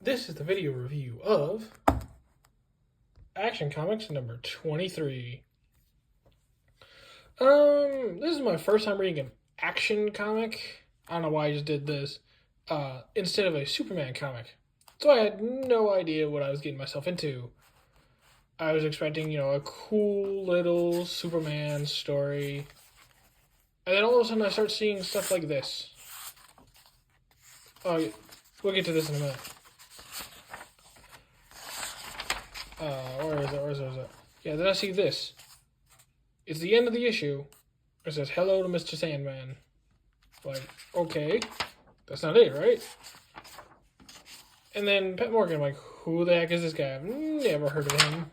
This is the video review of Action Comics number 23. This is my first time reading an action comic. I don't know why I just did this. Instead of a Superman comic. So I had no idea what I was getting myself into. I was expecting, a cool little Superman story. And then all of a sudden I start seeing stuff like this. Oh, we'll get to this in a minute. Where is it? Yeah, then I see this. It's the end of the issue. It says, "Hello to Mr. Sandman." Like, okay. That's not it, right? And then Pat Morgan, I'm like, who the heck is this guy? I've never heard of him.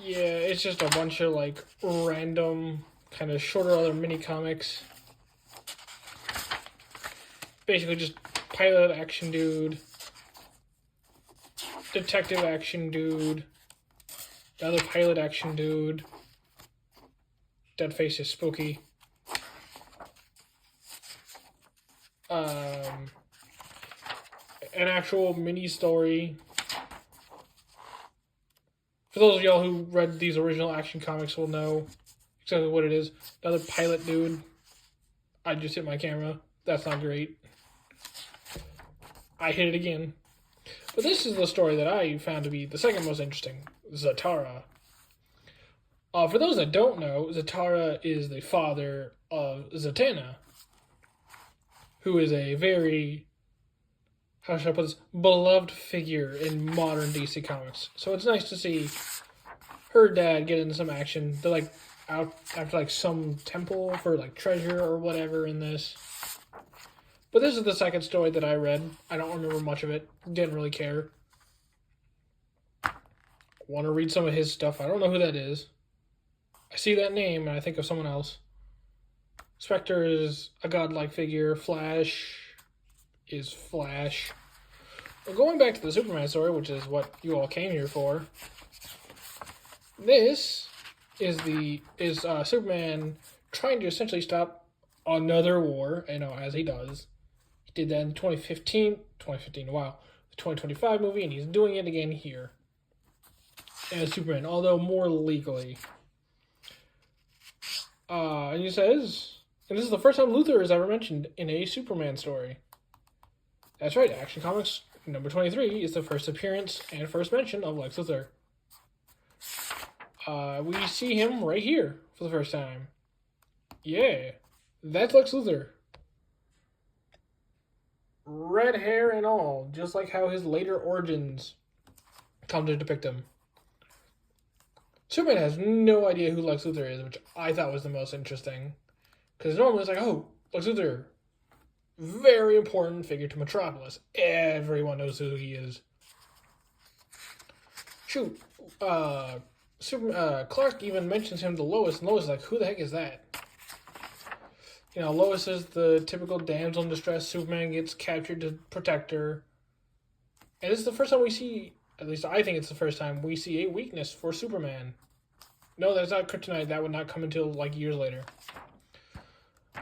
Yeah, it's just a bunch of, random, kind of shorter other mini-comics. Basically just pilot action dude. Detective action dude. The other pilot action dude. Dead face is spooky. An actual mini story. For those of y'all who read these original action comics will know exactly what it is. Another pilot dude. I just hit my camera. That's not great. I hit it again. But this is the story that I found to be the second most interesting. Zatara. For those that don't know, Zatara is the father of Zatanna, who is a very, how should I put this, beloved figure in modern DC Comics. So it's nice to see her dad get into some action. They're out after some temple for treasure or whatever in this. But this is the second story that I read. I don't remember much of it. Didn't really care. Want to read some of his stuff. I don't know who that is. I see that name and I think of someone else. Spectre is a godlike figure. Flash is Flash. Well, going back to the Superman story, which is what you all came here for. This is Superman trying to essentially stop another war, as he does. He did that in 2015, wow. The 2025 movie, and he's doing it again here. As Superman, although more legally. And he says, and this is the first time Luthor is ever mentioned in a Superman story. That's right, Action Comics number 23 is the first appearance and first mention of Lex Luthor. We see him right here for the first time. Yeah, that's Lex Luthor. Red hair and all, just like how his later origins come to depict him. Superman has no idea who Lex Luthor is, which I thought was the most interesting. Because normally it's Lex Luthor, very important figure to Metropolis. Everyone knows who he is. Shoot, Clark even mentions him to Lois, and Lois is like, who the heck is that? Lois is the typical damsel in distress. Superman gets captured to protect her. And this is the first time we see, at least I think it's the first time, we see a weakness for Superman. No, that's not kryptonite. That would not come until, years later.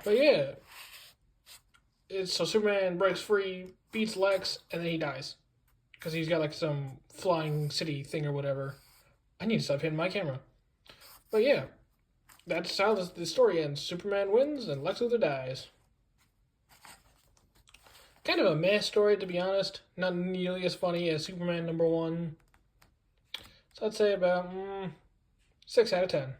But yeah. So Superman breaks free, beats Lex, and then he dies. Because he's got, some flying city thing or whatever. I need to stop hitting my camera. But yeah. That's how the story ends. Superman wins and Lex Luthor dies. Kind of a meh story, to be honest. Not nearly as funny as Superman number 1. So I'd say about 6 out of 10.